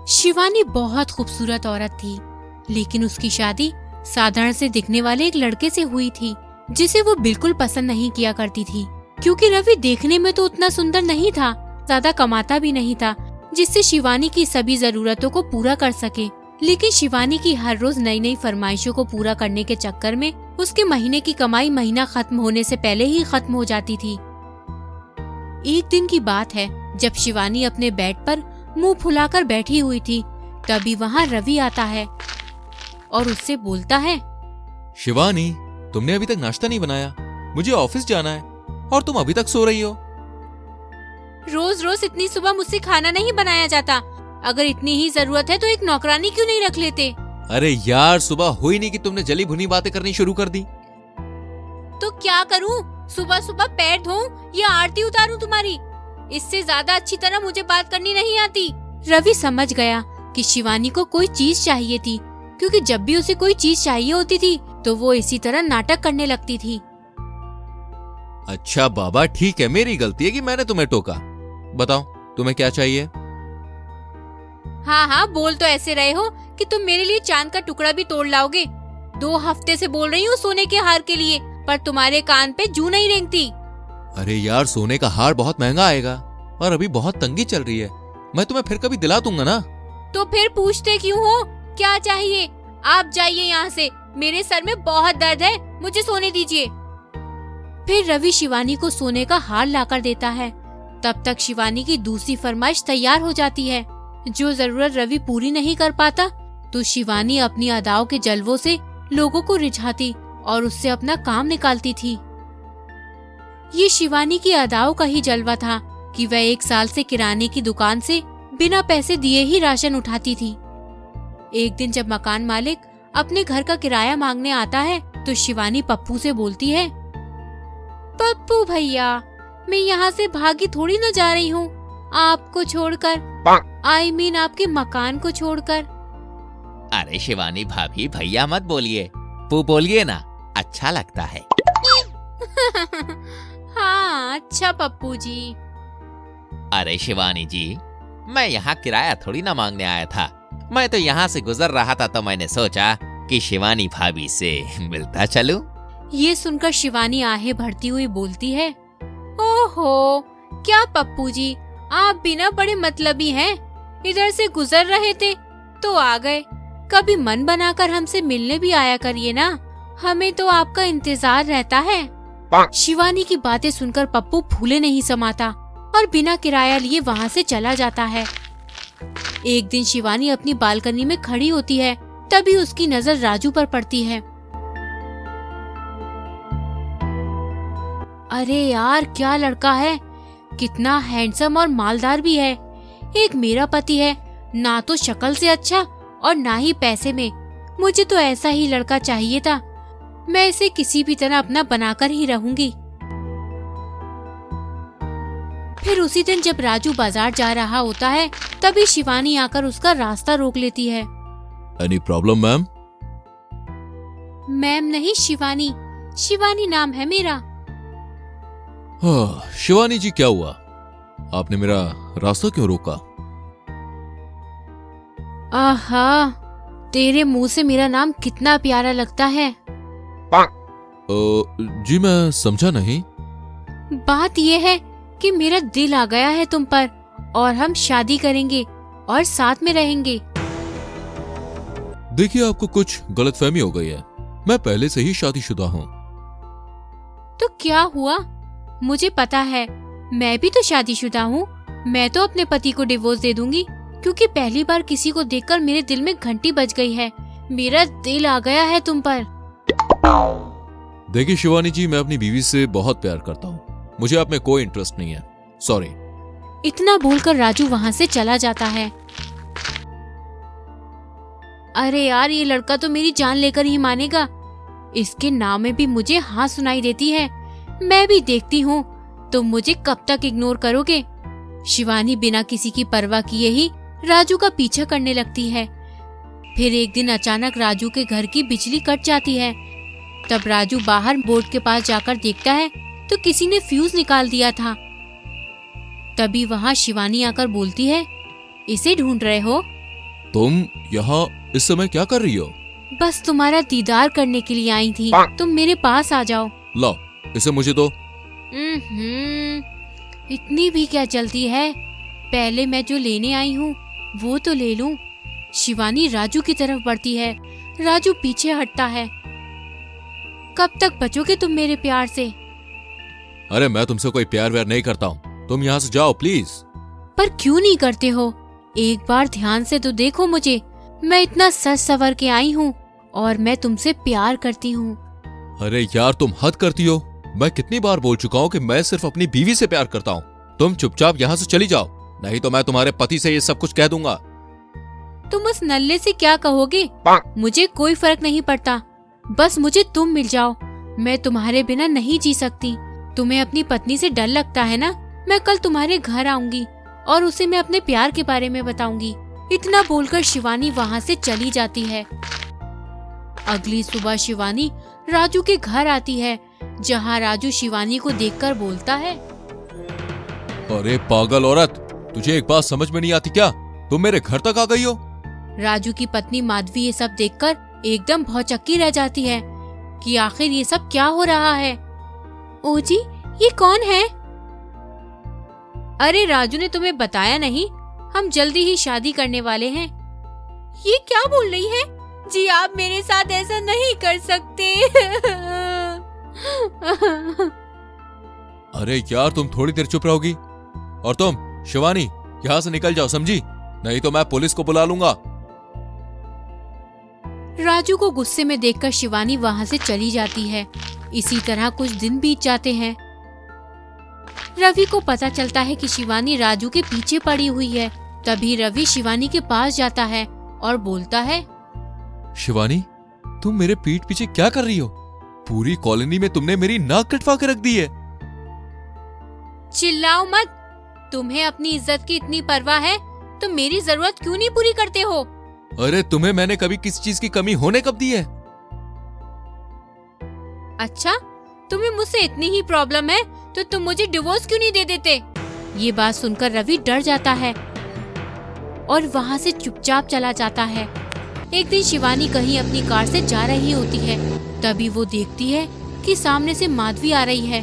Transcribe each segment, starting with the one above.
शिवानी बहुत खूबसूरत औरत थी, लेकिन उसकी शादी साधारण से दिखने वाले एक लड़के से हुई थी जिसे वो बिल्कुल पसंद नहीं किया करती थी, क्योंकि रवि देखने में तो उतना सुंदर नहीं था, ज्यादा कमाता भी नहीं था जिससे शिवानी की सभी जरूरतों को पूरा कर सके। लेकिन शिवानी की हर रोज नई नई फरमाइशों को पूरा करने के चक्कर में उसके महीने की कमाई महीना खत्म होने से पहले ही खत्म हो जाती थी। एक दिन की बात है, जब शिवानी अपने बेड पर मुंह फुलाकर बैठी हुई थी, तभी वहाँ रवि आता है और उससे बोलता है, शिवानी, तुमने अभी तक नाश्ता नहीं बनाया, मुझे ऑफिस जाना है और तुम अभी तक सो रही हो। रोज रोज इतनी सुबह मुझसे खाना नहीं बनाया जाता। अगर इतनी ही जरूरत है तो एक नौकरानी क्यों नहीं रख लेते? अरे यार, सुबह हुई नहीं कि तुमने जली भुनी बातें करनी शुरू कर दी। तो क्या करूं? सुबह सुबह पैर धोऊं या आरती उतारूं तुम्हारी? इससे ज्यादा अच्छी तरह मुझे बात करनी नहीं आती। रवि समझ गया कि शिवानी को कोई चीज चाहिए थी, क्योंकि जब भी उसे कोई चीज चाहिए होती थी तो वो इसी तरह नाटक करने लगती थी। अच्छा बाबा, ठीक है, मेरी गलती है कि मैंने तुम्हें टोका। बताओ तुम्हें क्या चाहिए? हाँ हाँ, बोल तो ऐसे रहे हो कि तुम मेरे लिए चांद का टुकड़ा भी तोड़ लाओगे। 2 हफ्ते से बोल रही हूँ सोने के हार के लिए, पर तुम्हारे कान पे जूं नहीं रेंगती। अरे यार, सोने का हार बहुत महंगा आएगा और अभी बहुत तंगी चल रही है। मैं तुम्हें फिर कभी दिला दूंगा ना। तो फिर पूछते क्यों हो? क्या चाहिए? आप जाइए यहाँ से, मेरे सर में बहुत दर्द है, मुझे सोने दीजिए। फिर रवि शिवानी को सोने का हार लाकर देता है। तब तक शिवानी की दूसरी फरमाइश तैयार हो जाती है। जो जरूरत रवि पूरी नहीं कर पाता, तो शिवानी अपनी अदाओं के जलवों से लोगों को रिझाती और उससे अपना काम निकालती थी। ये शिवानी की अदाओं का ही जलवा था कि वह 1 साल से किराने की दुकान से बिना पैसे दिए ही राशन उठाती थी। एक दिन जब मकान मालिक अपने घर का किराया मांगने आता है, तो शिवानी पप्पू से बोलती है, पप्पू भैया, मैं यहाँ से भागी थोड़ी न जा रही हूँ, आपको छोड़कर। I mean आपके मकान को छोड़कर। अरे शिवानी भाभी, भैया मत बोलिए, पू बोलिए ना, अच्छा लगता है। हाँ अच्छा पप्पू जी। अरे शिवानी जी, मैं यहाँ किराया थोड़ी ना मांगने आया था। मैं तो यहाँ से गुजर रहा था तो मैंने सोचा कि शिवानी भाभी से मिलता चलूं। ये सुनकर शिवानी आहें भरती हुई बोलती है, ओहो क्या पप्पू जी, आप बिना बड़े मतलबी हैं। इधर से गुजर रहे थे तो आ गए। कभी मन बनाकर हमसे मिलने भी आया करिए ना, हमें तो आपका इंतजार रहता है। शिवानी की बातें सुनकर पप्पू फूले नहीं समाता और बिना किराया लिए वहाँ से चला जाता है। एक दिन शिवानी अपनी बालकनी में खड़ी होती है, तभी उसकी नजर राजू पर पड़ती है। अरे यार, क्या लड़का है, कितना हैंडसम और मालदार भी है। एक मेरा पति है, ना तो शक्ल से अच्छा और ना ही पैसे में। मुझे तो ऐसा ही लड़का चाहिए था। मैं इसे किसी भी तरह अपना बनाकर ही रहूंगी। फिर उसी दिन जब राजू बाजार जा रहा होता है, तभी शिवानी आकर उसका रास्ता रोक लेती है। Any problem ma'am? मैम नहीं, शिवानी। शिवानी नाम है मेरा। शिवानी जी, क्या हुआ? आपने मेरा रास्ता क्यों रोका? आहा, तेरे मुंह से मेरा नाम कितना प्यारा लगता है। जी मैं समझा नहीं। बात ये है कि मेरा दिल आ गया है तुम पर और हम शादी करेंगे और साथ में रहेंगे। देखिए, आपको कुछ गलतफहमी हो गई है। मैं पहले से ही शादीशुदा हूँ। तो क्या हुआ? मुझे पता है, मैं भी तो शादीशुदा हूँ। मैं तो अपने पति को डिवोर्स दे दूंगी, क्योंकि पहली बार किसी को देखकर मेरे दिल में घंटी बज गई है। मेरा दिल आ गया है तुम पर। देखिए शिवानी जी, मैं अपनी बीवी से बहुत प्यार करता हूँ। मुझे आप में कोई इंटरेस्ट नहीं है, सॉरी। इतना बोलकर राजू वहाँ से चला जाता है। अरे यार, ये लड़का तो मेरी जान लेकर ही मानेगा। इसके नाम में भी मुझे हाँ सुनाई देती है। मैं भी देखती हूँ तुम मुझे कब तक इग्नोर करोगे। शिवानी बिना किसी की परवाह किए ही राजू का पीछा करने लगती है। फिर एक दिन अचानक राजू के घर की बिजली कट जाती है। तब राजू बाहर बोर्ड के पास जाकर देखता है तो किसी ने फ्यूज निकाल दिया था। तभी वहाँ शिवानी आकर बोलती है, इसे ढूंढ रहे हो? तुम यहाँ इस समय क्या कर रही हो? बस तुम्हारा दीदार करने के लिए आई थी, तुम मेरे पास आ जाओ। लो इसे मुझे दो। इतनी भी क्या जल्दी है, पहले मैं जो लेने आई हूँ वो तो ले लूं। शिवानी राजू की तरफ बढ़ती है, राजू पीछे हटता है। कब तक बचोगे तुम मेरे प्यार से? अरे मैं तुमसे कोई प्यार व्यार नहीं करता हूँ, तुम यहाँ से जाओ प्लीज। पर क्यों नहीं करते हो? एक बार ध्यान से तो देखो मुझे, मैं इतना सज सवर के आई हूँ और मैं तुमसे प्यार करती हूँ। अरे यार तुम हद करती हो, मैं कितनी बार बोल चुका हूँ कि मैं सिर्फ अपनी बीवी से प्यार करता हूँ। तुम चुपचाप यहाँ से चली जाओ, नहीं तो मैं तुम्हारे पति से ये सब कुछ कह दूंगा। तुम उस नल्ले से क्या कहोगे? मुझे कोई फर्क नहीं पड़ता, बस मुझे तुम मिल जाओ। मैं तुम्हारे बिना नहीं जी सकती। तुम्हें अपनी पत्नी से डर लगता है ना? मैं कल तुम्हारे घर आऊंगी और उसे मैं अपने प्यार के बारे में बताऊंगी। इतना बोलकर शिवानी वहाँ से चली जाती है। अगली सुबह शिवानी राजू के घर आती है, जहाँ राजू शिवानी को देखकर बोलता है, अरे पागल औरत, तुझे एक बात समझ में नहीं आती क्या? तुम मेरे घर तक आ गई हो। राजू की पत्नी माधवी ये सब देखकर एकदम भौचक्की रह जाती है कि आखिर ये सब क्या हो रहा है। ओ जी, ये कौन है? अरे राजू ने तुम्हें बताया नहीं, हम जल्दी ही शादी करने वाले हैं। ये क्या बोल रही है? जी आप मेरे साथ ऐसा नहीं कर सकते। अरे यार तुम थोड़ी देर चुप रहोगी? और तुम शिवानी यहाँ से निकल जाओ, समझी? नहीं तो मैं पुलिस को बुला लूंगा। राजू को गुस्से में देखकर शिवानी वहाँ से चली जाती है। इसी तरह कुछ दिन बीत जाते हैं। रवि को पता चलता है कि शिवानी राजू के पीछे पड़ी हुई है। तभी रवि शिवानी के पास जाता है और बोलता है, शिवानी तुम मेरे पीठ पीछे क्या कर रही हो? पूरी कॉलोनी में तुमने मेरी नाक कटवा के रख दी है। चिल्लाओ मत, तुम्हें अपनी इज्जत की इतनी परवाह है तो मेरी जरूरत क्यों नहीं पूरी करते हो? अरे तुम्हें मैंने कभी किसी चीज की कमी होने कब दी है? अच्छा, तुम्हें मुझसे इतनी ही प्रॉब्लम है तो तुम मुझे डिवोर्स क्यों नहीं दे देते? ये बात सुनकर रवि डर जाता है और वहाँ से चुपचाप चला जाता है। एक दिन शिवानी कहीं अपनी कार से जा रही होती है, तभी वो देखती है कि सामने से माधवी आ रही है।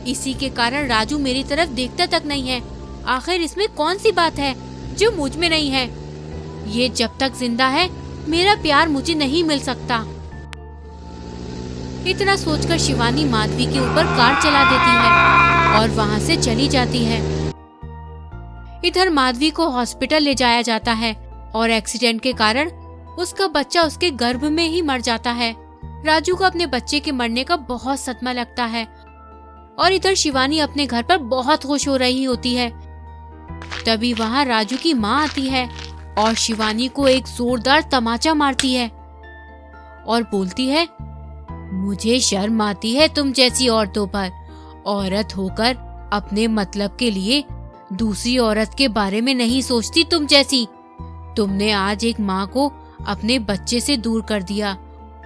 इसी के कारण राजू मेरी तरफ देखता तक नहीं है। आखिर इसमें कौन सी बात है जो मुझ में नहीं है? ये जब तक जिंदा है मेरा प्यार मुझे नहीं मिल सकता। इतना सोचकर शिवानी माधवी के ऊपर कार चला देती है और वहाँ से चली जाती है। इधर माधवी को हॉस्पिटल ले जाया जाता है और एक्सीडेंट के कारण उसका बच्चा उसके गर्भ में ही मर जाता है। राजू को अपने बच्चे के मरने का बहुत सदमा लगता है और इधर शिवानी अपने घर पर बहुत खुश हो रही होती है। तभी वहाँ राजू की माँ आती है और शिवानी को एक जोरदार तमाचा मारती है और बोलती है, मुझे शर्म आती है तुम जैसी औरतों पर। औरत होकर अपने मतलब के लिए दूसरी औरत के बारे में नहीं सोचती तुम जैसी। तुमने आज एक माँ को अपने बच्चे से दूर कर दिया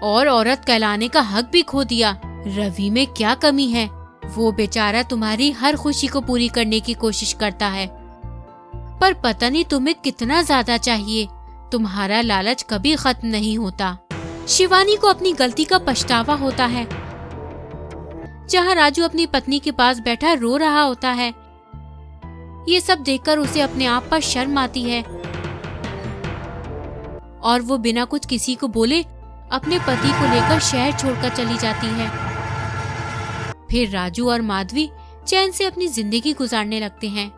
और औरत कहलाने का हक भी खो दिया। रवि में क्या कमी है? वो बेचारा तुम्हारी हर खुशी को पूरी करने की कोशिश करता है, पर पता नहीं तुम्हें कितना ज्यादा चाहिए। तुम्हारा लालच कभी खत्म नहीं होता। शिवानी को अपनी गलती का पछतावा होता है। जहाँ राजू अपनी पत्नी के पास बैठा रो रहा होता है, ये सब देखकर उसे अपने आप पर शर्म आती है और वो बिना कुछ किसी को बोले अपने पति को लेकर शहर छोड़कर चली जाती है। फिर राजू और माधवी चैन से अपनी जिंदगी गुजारने लगते हैं।